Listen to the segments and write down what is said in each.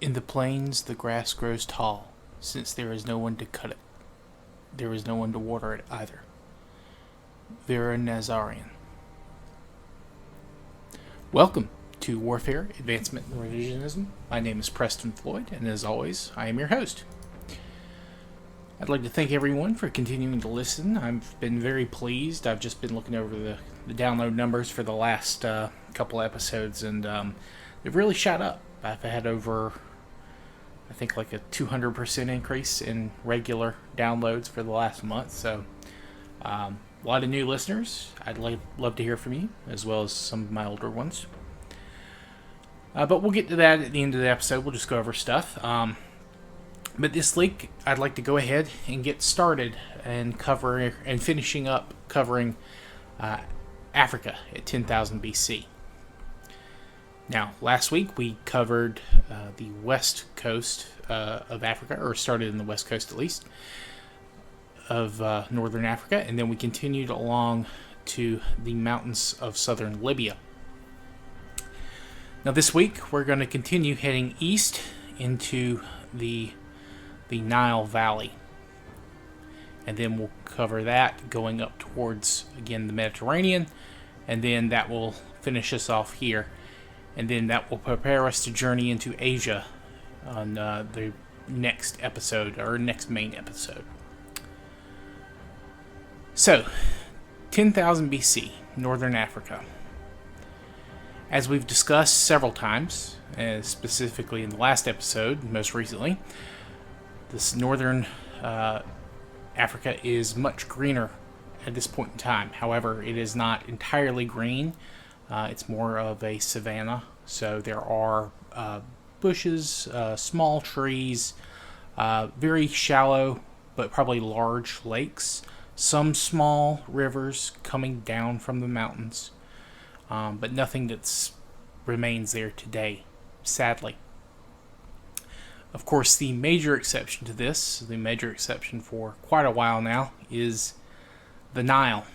In the plains the grass grows tall, since there is no one to cut it. There is no one to water it either. Vera Nazarian. Welcome to Warfare, Advancement, and Revisionism. My name is Preston Floyd, and as always, I am your host. I'd like to thank everyone for continuing to listen. I've been very pleased. I've just been looking over the download numbers for the last couple episodes, and they've really shot up. I've had over, I think, like a 200% increase in regular downloads for the last month. So, a lot of new listeners. I'd love to hear from you, as well as some of my older ones. But we'll get to that at the end of the episode. We'll just go over stuff. But this week, I'd like to go ahead and get started and finishing up covering Africa at 10,000 BC. Now, last week we covered the west coast of Africa, or started in the west coast at least, of northern Africa, and then we continued along to the mountains of southern Libya. Now, this week we're going to continue heading east into the Nile Valley, and then we'll cover that going up towards, again, the Mediterranean, and then that will finish us off here, and then that will prepare us to journey into Asia on the next episode, or next main episode. So, 10,000 BC, Northern Africa. As we've discussed several times, specifically in the last episode, most recently, this northern Africa is much greener at this point in time. However, it is not entirely green. It's more of a savanna. So there are bushes, small trees, very shallow but probably large lakes, some small rivers coming down from the mountains, but nothing that remains there today, sadly. Of course, the major exception to this, the major exception for quite a while now, is the Nile.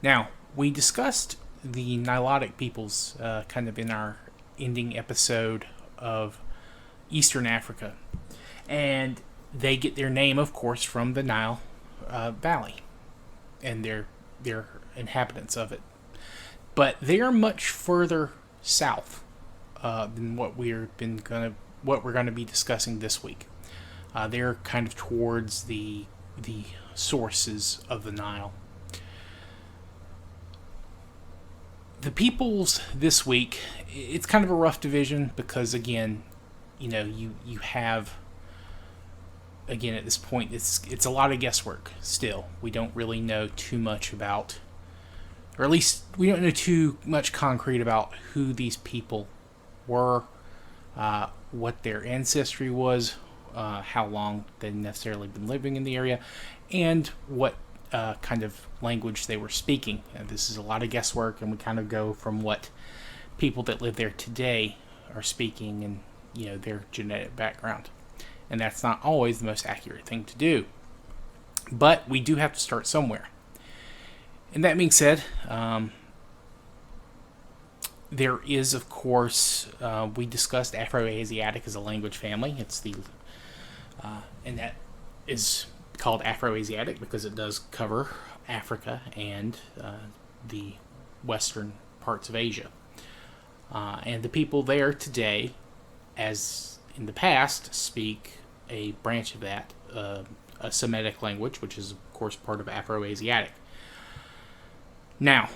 Now, we discussed the Nilotic peoples kind of in our ending episode of Eastern Africa. And they get their name, of course, from the Nile Valley and their inhabitants of it. But they are much further south than what we're going to be discussing this week. They're kind of towards the sources of the Nile. The peoples this week, it's kind of a rough division because, again, you have, again, at this point, it's a lot of guesswork still. We don't really know too much about, or at least we don't know too much concrete about who these people were, what their ancestry was, how long they'd necessarily been living in the area, and what kind of language they were speaking. This is a lot of guesswork, and we kind of go from what people that live there today are speaking and their genetic background. And that's not always the most accurate thing to do. But we do have to start somewhere. And that being said, there is, of course, we discussed Afroasiatic as a language family. It's and that is called Afroasiatic because it does cover Africa and the western parts of Asia. And the people there today, as in the past, speak a branch of that, a Semitic language, which is, of course, part of Afroasiatic. Now,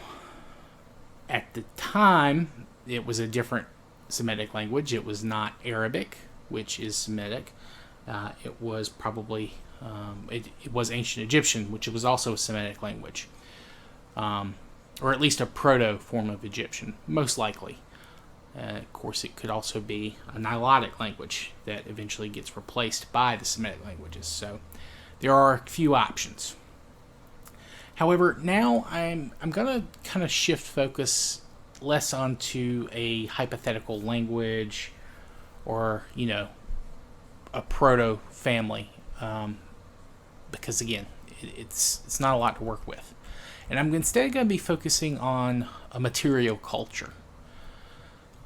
at the time, it was a different Semitic language. It was not Arabic, which is Semitic. It was probably, it was Ancient Egyptian, which was also a Semitic language. Or at least a proto-form of Egyptian, most likely. Of course, it could also be a Nilotic language that eventually gets replaced by the Semitic languages. So, there are a few options. However, now I'm going to kind of shift focus less onto a hypothetical language or, a proto-family. Because, again, it's not a lot to work with. And I'm instead going to be focusing on a material culture.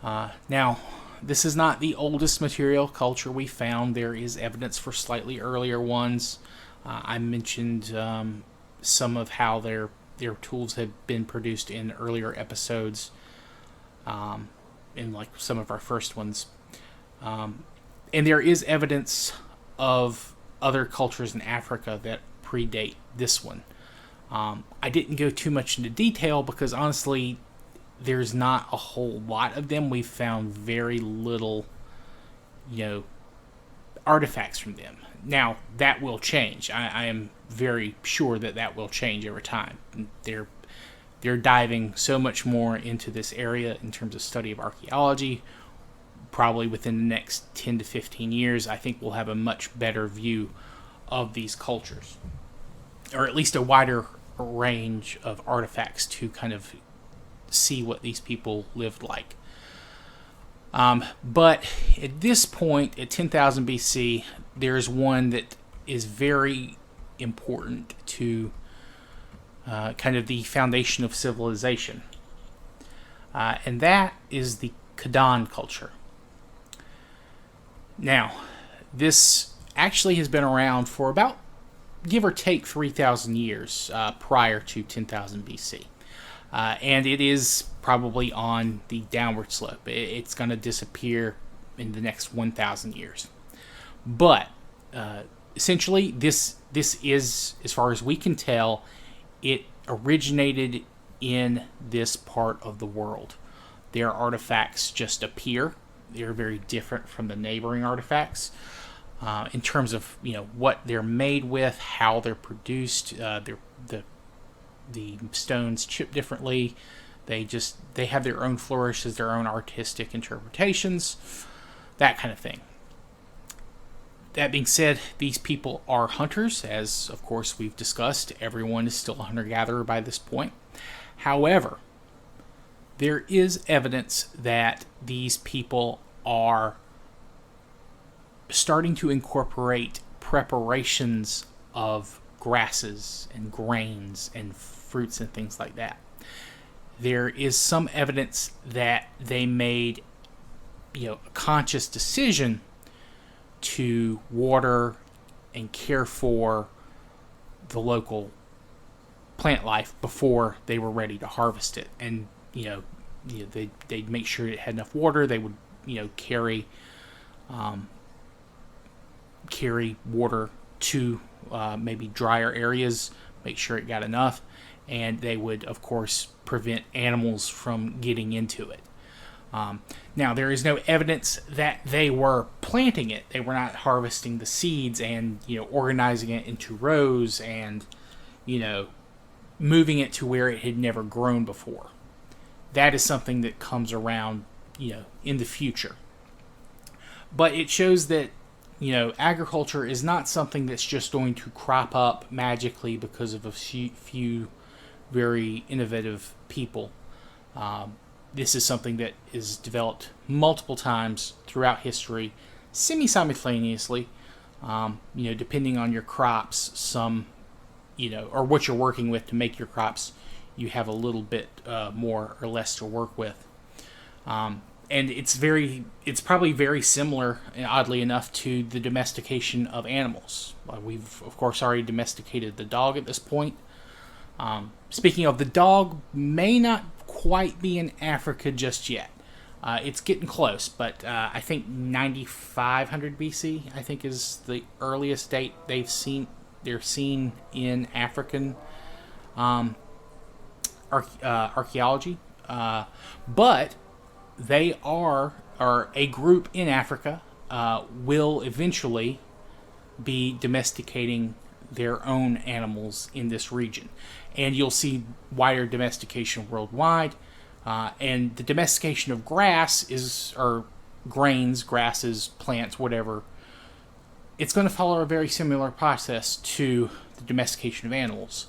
Now, This is not the oldest material culture we found. There is evidence for slightly earlier ones. I mentioned some of how their tools have been produced in earlier episodes, in like some of our first ones. And there is evidence of other cultures in Africa that predate this one. I didn't go too much into detail because honestly, there's not a whole lot of them. We've found very little, artifacts from them. Now, that will change. I am very sure that will change over time. They're diving so much more into this area in terms of study of archaeology. Probably within the next 10 to 15 years, I think we'll have a much better view of these cultures, or at least a wider range of artifacts to kind of see what these people lived like. But at this point, at 10,000 BC, there's one that is very important to kind of the foundation of civilization. And that is the Khadan culture. Now, this actually has been around for about, give or take, 3,000 years prior to 10,000 BC. And it is probably on the downward slope. It's going to disappear in the next 1,000 years. But essentially, this is, as far as we can tell, it originated in this part of the world. Their artifacts just appear. They're very different from the neighboring artifacts in terms of what they're made with, how they're produced. The stones chip differently. They have their own flourishes, their own artistic interpretations, that kind of thing. That being said, these people are hunters, as of course we've discussed. Everyone is still a hunter-gatherer by this point. However, there is evidence that these people are starting to incorporate preparations of grasses and grains and fruits and things like that. There is some evidence that they made, a conscious decision to water and care for the local plant life before they were ready to harvest it. And they'd make sure it had enough water. They would carry water to maybe drier areas, make sure it got enough, and they would of course prevent animals from getting into it. Now, there is no evidence that they were planting it. They were not harvesting the seeds and organizing it into rows and moving it to where it had never grown before. That is something that comes around in the future. But it shows that agriculture is not something that's just going to crop up magically because of a few very innovative people. This is something that is developed multiple times throughout history, semi-simultaneously, depending on your crops, or what you're working with to make your crops, you have a little bit more or less to work with. And it's probably very similar, oddly enough, to the domestication of animals. We've, of course, already domesticated the dog at this point. Speaking of, the dog may not quite be in Africa just yet. It's getting close, but I think 9,500 BC, I think, is the earliest date they're seen in African archaeology. But they are a group in Africa, will eventually be domesticating their own animals in this region. And you'll see wider domestication worldwide. And the domestication of or grains, grasses, plants, whatever, it's going to follow a very similar process to the domestication of animals.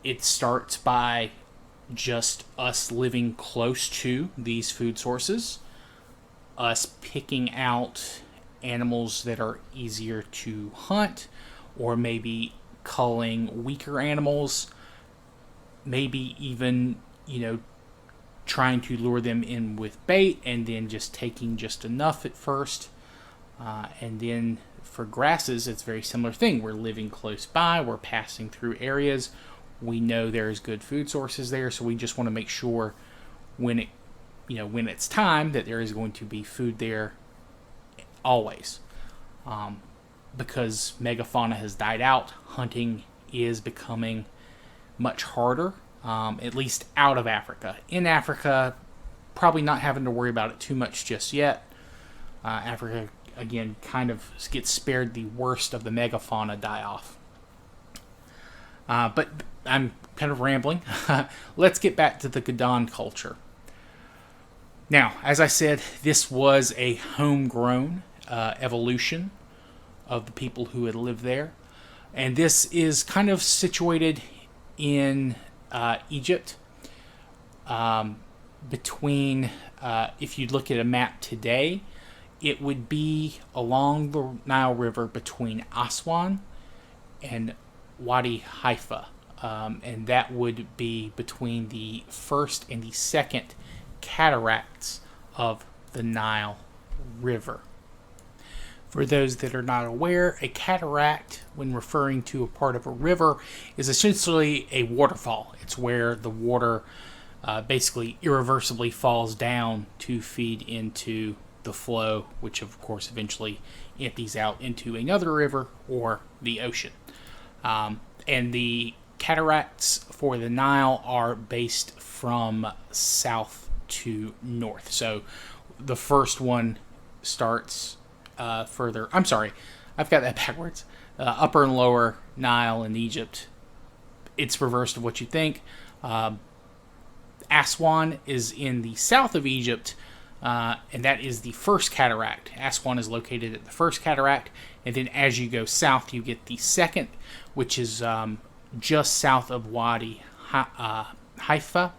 It starts by just us living close to these food sources, us picking out animals that are easier to hunt, or maybe culling weaker animals, maybe even, trying to lure them in with bait and then just taking just enough at first. And then for grasses, it's a very similar thing. We're living close by, we're passing through areas, we know there's good food sources there, so we just want to make sure when it's time that there is going to be food there always. Because megafauna has died out, hunting is becoming much harder, at least out of Africa. In Africa, probably not having to worry about it too much just yet. Africa, again, kind of gets spared the worst of the megafauna die-off. But I'm kind of rambling. Let's get back to the Khadan culture. Now, as I said, this was a homegrown evolution of the people who had lived there. And this is kind of situated in Egypt, between, if you look at a map today, it would be along the Nile River between Aswan and Wadi Haifa. And that would be between the first and the second cataracts of the Nile River. For those that are not aware, a cataract, when referring to a part of a river, is essentially a waterfall. It's where the water basically irreversibly falls down to feed into the flow, which of course eventually empties out into another river or the ocean. And the cataracts for the Nile are based from south to north. So the first one starts further. I'm sorry, I've got that backwards. Upper and lower Nile in Egypt. It's reversed of what you think. Aswan is in the south of Egypt, and that is the first cataract. Aswan is located at the first cataract, and then as you go south, you get the second, which is just south of Wadi Haifa,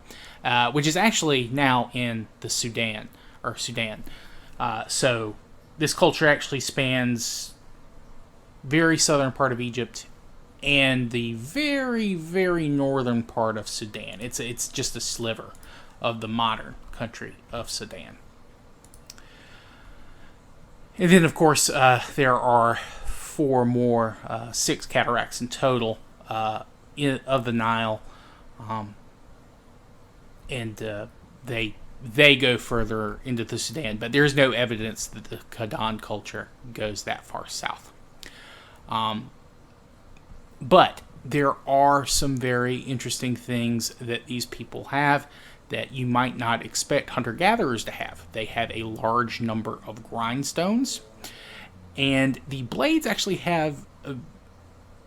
which is actually now in the Sudan. So this culture actually spans very southern part of Egypt and the very, very northern part of Sudan. It's just a sliver of the modern country of Sudan. And then, of course, there are six cataracts in total of the Nile, and they go further into the Sudan, but there's no evidence that the Khadan culture goes that far south. But there are some very interesting things that these people have that you might not expect hunter-gatherers to have. They have a large number of grindstones, and the blades actually have,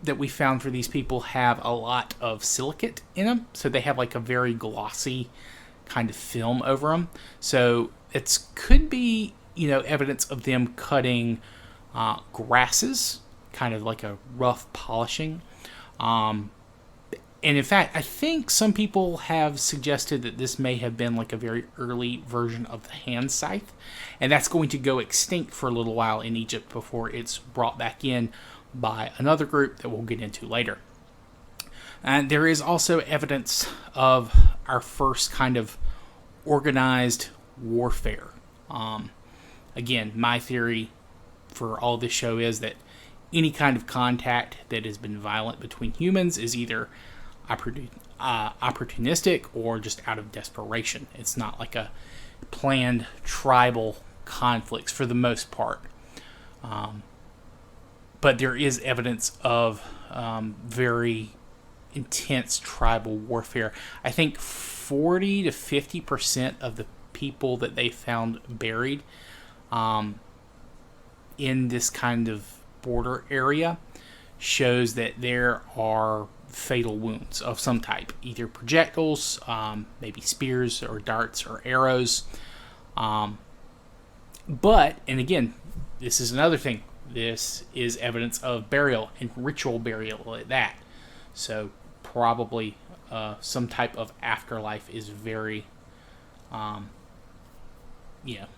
that we found for these people, have a lot of silicate in them, so they have like a very glossy kind of film over them. So it could be, evidence of them cutting grasses, kind of like a rough polishing. And in fact, I think some people have suggested that this may have been like a very early version of the hand scythe, and that's going to go extinct for a little while in Egypt before it's brought back in by another group that we'll get into later. And there is also evidence of our first kind of organized warfare. Again, my theory for all this show is that any kind of contact that has been violent between humans is either opportunistic or just out of desperation. It's not like a planned tribal conflicts for the most part. But there is evidence of very intense tribal warfare. I think 40 to 50% of the people that they found buried in this kind of border area shows that there are fatal wounds of some type, either projectiles, maybe spears or darts or arrows. But, and again, this is another thing. This is evidence of burial and ritual burial at that. So probably some type of afterlife is very,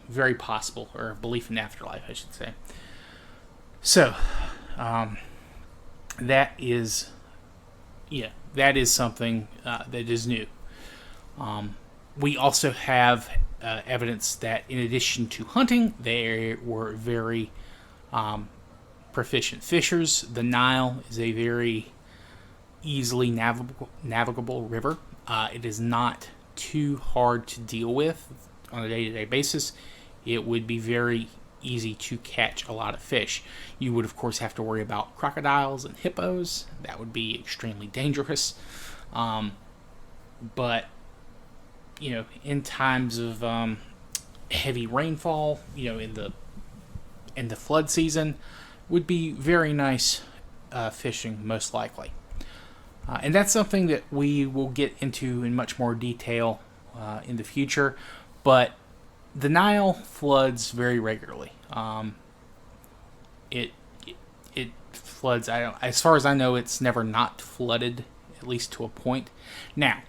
very possible, or belief in afterlife, I should say. So, that is something that is new. We also have evidence that in addition to hunting, they were very proficient fishers. The Nile is a very easily navigable river. It is not too hard to deal with on a day-to-day basis. It would be very easy to catch a lot of fish. You would, of course, have to worry about crocodiles and hippos. That would be extremely dangerous. But, in times of heavy rainfall, in the flood season, would be very nice fishing, most likely. And that's something that we will get into in much more detail in the future. But the Nile floods very regularly. It floods. As far as I know, it's never not flooded, at least to a point. Now,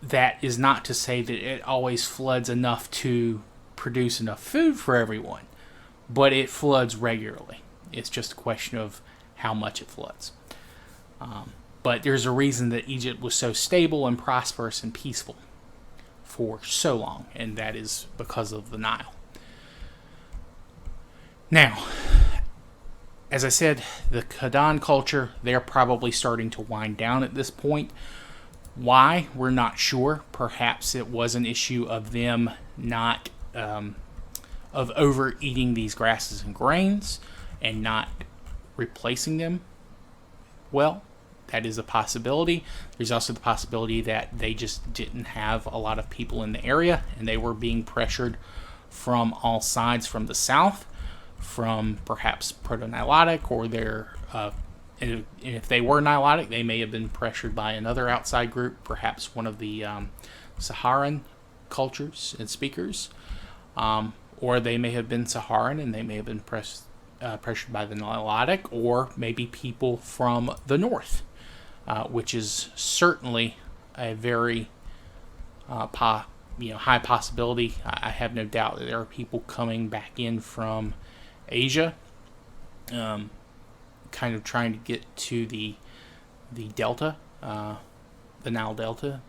that is not to say that it always floods enough to produce enough food for everyone, but it floods regularly. It's just a question of how much it floods. But there's a reason that Egypt was so stable and prosperous and peaceful for so long, and that is because of the Nile. Now, as I said, the Khadaan culture, they're probably starting to wind down at this point. Why? We're not sure. Perhaps it was an issue of them not, of overeating these grasses and grains and not replacing them. Well, that is a possibility. There's also the possibility that they just didn't have a lot of people in the area and they were being pressured from all sides, from the south, from perhaps Proto-Nilotic, or and if they were Nilotic, they may have been pressured by another outside group, perhaps one of the Saharan cultures and speakers, or they may have been Saharan and they may have been pressured by the Nilotic, or maybe people from the north, which is certainly a very high possibility. I have no doubt that there are people coming back in from Asia, kind of trying to get to the delta, the Nile Delta.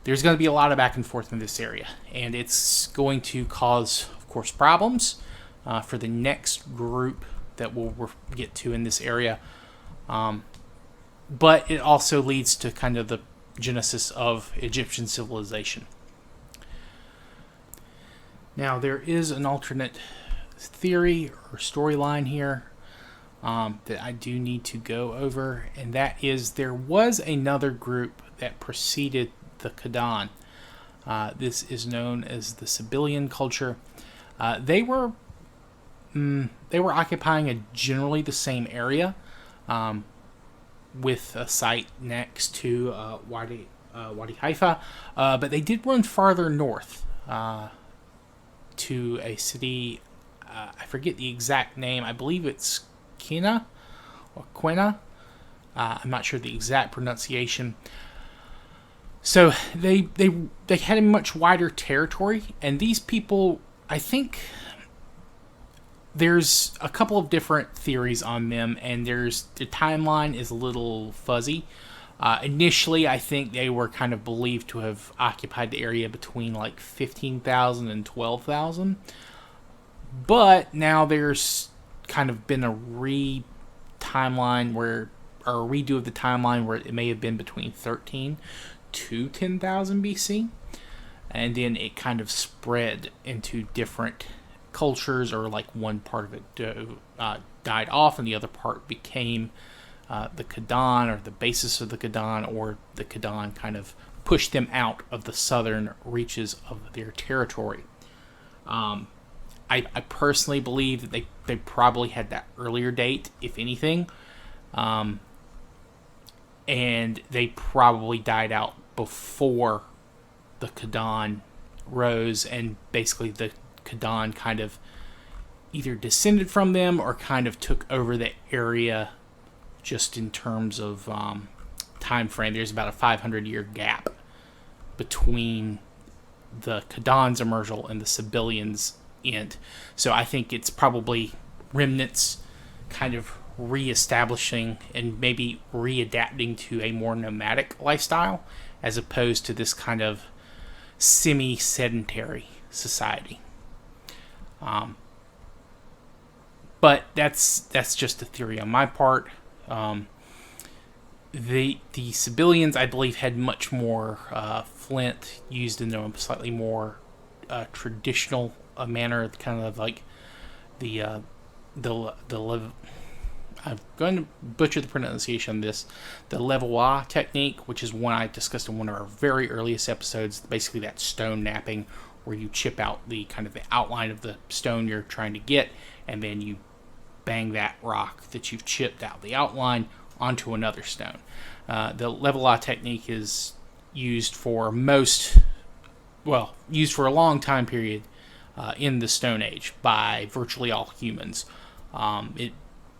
There's going to be a lot of back and forth in this area, and it's going to cause, of course, problems for the next group that we'll get to in this area. But it also leads to kind of the genesis of Egyptian civilization. Now, there is an alternate theory or storyline here that I do need to go over, and that is there was another group that preceded the Khadaan. This is known as the Sibyllian culture. They were occupying generally the same area, with a site next to Wadi Haifa, but they did run farther north to a city. I forget the exact name. I believe it's Qena or Quena. I'm not sure the exact pronunciation. So they had a much wider territory, and these people, I think, there's a couple of different theories on them, and the timeline is a little fuzzy. Initially, I think they were kind of believed to have occupied the area between like 15,000 and 12,000. But now there's kind of been a redo of the timeline where it may have been between 13 to 10,000 BC. And then it kind of spread into different cultures, or like one part of it died off and the other part became the Khadaan, or the basis of the Khadaan, or the Khadaan kind of pushed them out of the southern reaches of their territory. I personally believe that they probably had that earlier date, if anything, and they probably died out before the Khadaan rose, and basically the Khadaan kind of either descended from them or kind of took over the area just in terms of time frame. There's about a 500-year gap between the Khadaan's emergence and the Sibyllians' end. So I think it's probably remnants kind of reestablishing and maybe readapting to a more nomadic lifestyle as opposed to this kind of semi-sedentary society. But that's just a theory on my part. The civilians, I believe, had much more flint used in a slightly more traditional manner, kind of like the I'm going to butcher the pronunciation of this. The Levallois technique, which is one I discussed in one of our very earliest episodes, basically that stone napping, where you chip out the kind of the outline of the stone you're trying to get, and then you bang that rock that you've chipped out the outline onto another stone. The Levallois technique is used for a long time period in the Stone Age by virtually all humans. It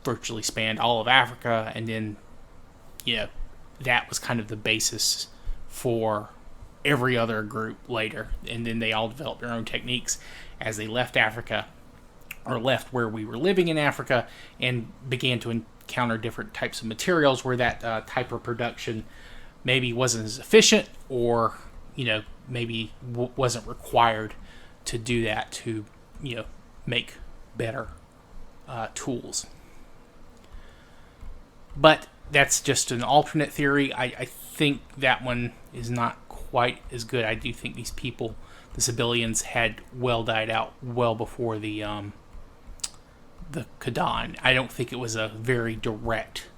virtually spanned all of Africa, and then, that was kind of the basis for every other group later. And then they all developed their own techniques as they left Africa, or left where we were living in Africa, and began to encounter different types of materials where that type of production maybe wasn't as efficient, or maybe wasn't required to do that to make better tools. But that's just an alternate theory. I think that one is not quite as good. I do think these people, the civilians, had well died out well before the Khadan. I don't think it was a very direct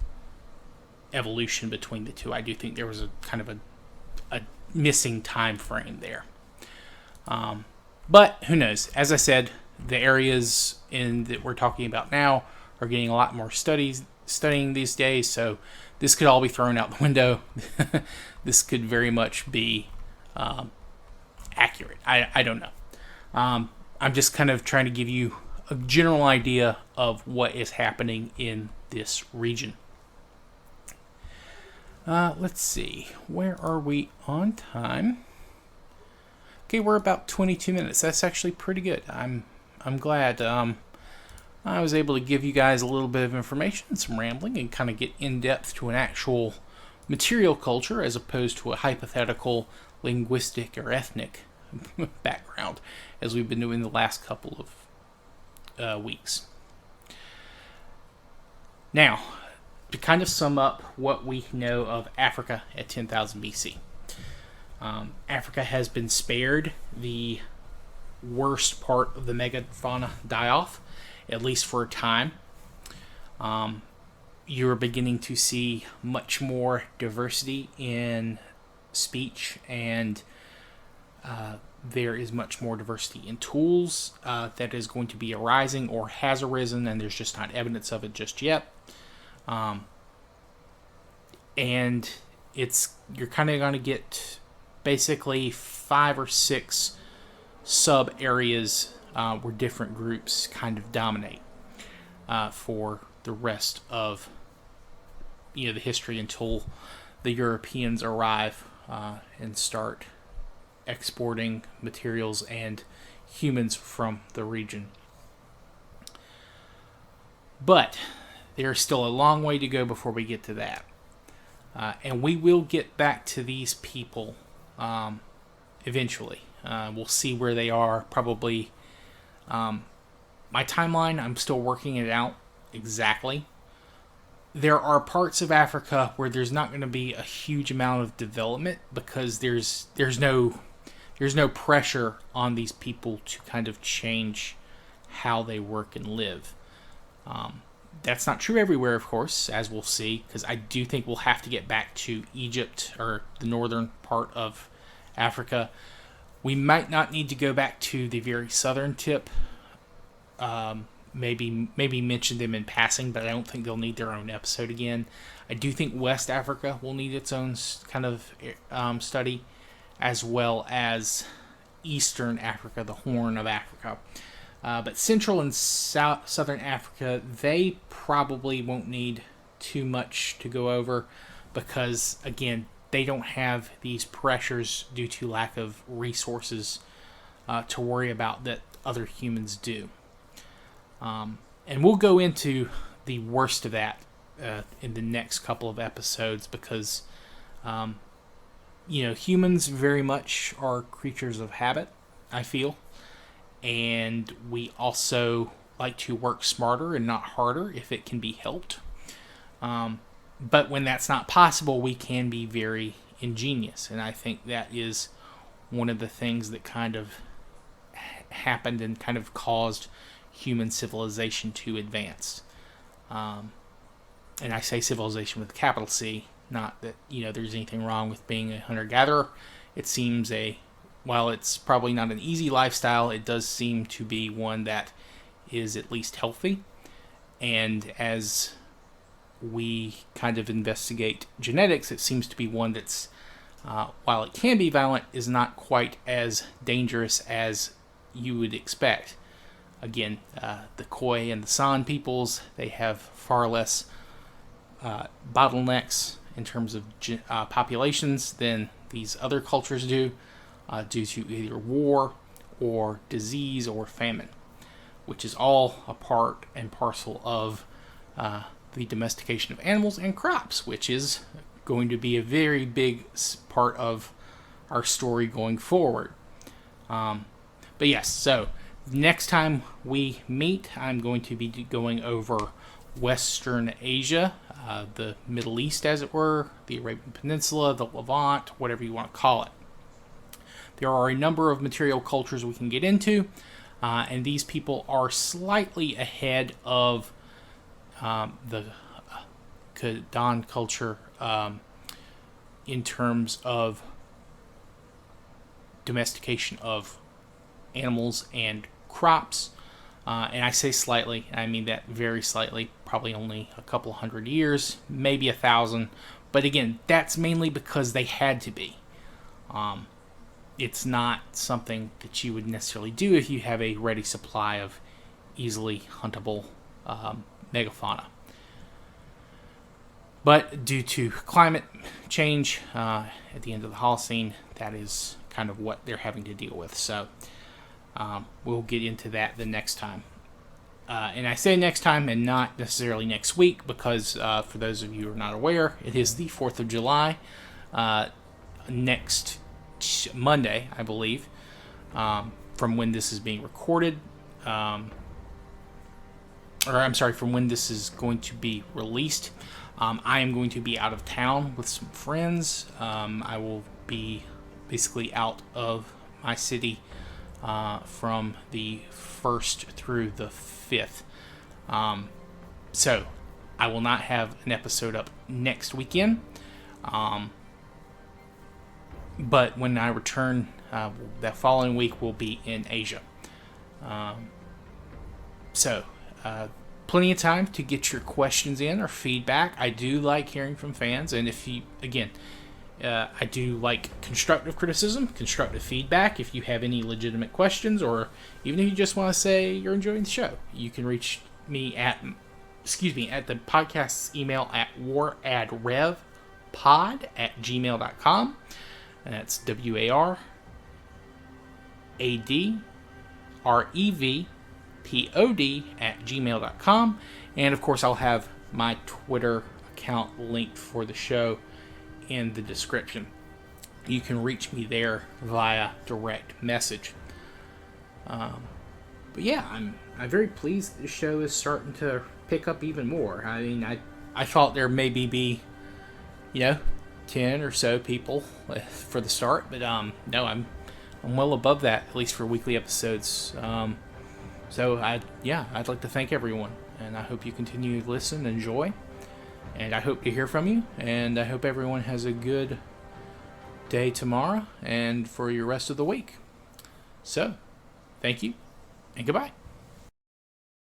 evolution between the two. I do think there was a kind of a missing time frame there. But who knows? As I said, the areas that we're talking about now are getting a lot more studying these days, so this could all be thrown out the window. This could very much be accurate. I don't know. I'm just kind of trying to give you a general idea of what is happening in this region. Let's see. Where are we on time? Okay, we're about 22 minutes. That's actually pretty good. I'm glad. I was able to give you guys a little bit of information, some rambling, and kind of get in depth to an actual material culture as opposed to a hypothetical linguistic or ethnic background, as we've been doing the last couple of weeks. Now, to kind of sum up what we know of Africa at 10,000 BC. Africa has been spared the worst part of the megafauna die-off, at least for a time. You're beginning to see much more diversity in speech, and there is much more diversity in tools that is going to be arising or has arisen, and there's just not evidence of it just yet. And you're kind of going to get basically 5 or 6 sub areas where different groups kind of dominate for the rest of the history until the Europeans arrive and start exporting materials and humans from the region. But there's still a long way to go before we get to that. And we will get back to these people eventually. We'll see where they are. Probably my timeline, I'm still working it out exactly. There are parts of Africa where there's not going to be a huge amount of development because there's no pressure on these people to kind of change how they work and live. That's not true everywhere, of course, as we'll see, because I do think we'll have to get back to Egypt, or the northern part of Africa. We might not need to go back to the very southern tip. Maybe mention them in passing, but I don't think they'll need their own episode again. I do think West Africa will need its own kind of study, as well as Eastern Africa, the Horn of Africa. But Central and Southern Africa, they probably won't need too much to go over because, again, they don't have these pressures due to lack of resources to worry about that other humans do. And we'll go into the worst of that in the next couple of episodes, because humans very much are creatures of habit, I feel, and we also like to work smarter and not harder if it can be helped. But when that's not possible, we can be very ingenious, and I think that is one of the things that kind of happened and kind of caused human civilization to advance. And I say civilization with a capital C, not that there's anything wrong with being a hunter-gatherer. It seems while it's probably not an easy lifestyle, it does seem to be one that is at least healthy. And as we kind of investigate genetics, it seems to be one that's, while it can be violent, is not quite as dangerous as you would expect. Again, the Khoi and the San peoples, they have far less bottlenecks in terms of populations than these other cultures do, due to either war or disease or famine, which is all a part and parcel of the domestication of animals and crops, which is going to be a very big part of our story going forward. But yes, so next time we meet, I'm going to be going over Western Asia, the Middle East, as it were, the Arabian Peninsula, the Levant, whatever you want to call it. There are a number of material cultures we can get into, and these people are slightly ahead of the Khadan culture in terms of domestication of animals and crops. And I say slightly, I mean that very slightly, probably only a couple hundred years, maybe 1,000. But again, that's mainly because they had to be. It's not something that you would necessarily do if you have a ready supply of easily huntable megafauna. But due to climate change at the end of the Holocene, that is kind of what they're having to deal with. So we'll get into that the next time. And I say next time and not necessarily next week because, for those of you who are not aware, it is the 4th of July next Monday, I believe, from when this is being recorded. From when this is going to be released. I am going to be out of town with some friends. I will be basically out of my city from the 1st through the 5th. So I will not have an episode up next weekend. But when I return, that following week will be in Asia. So plenty of time to get your questions in or feedback. I do like hearing from fans, and if you, again, I do like constructive criticism, constructive feedback. If you have any legitimate questions, or even if you just want to say you're enjoying the show, you can reach me at the podcast's email at waradrevpod@gmail.com, and that's waradrevpod@gmail.com. And of course, I'll have my Twitter account linked for the show in the description. You can reach me there via direct message. But yeah, I'm very pleased this show is starting to pick up even more. I mean, I thought there maybe be 10 or so people for the start, but no, I'm well above that, at least for weekly episodes. So I'd like to thank everyone, and I hope you continue to listen and enjoy, and I hope to hear from you, and I hope everyone has a good day tomorrow and for your rest of the week. So, thank you, and goodbye.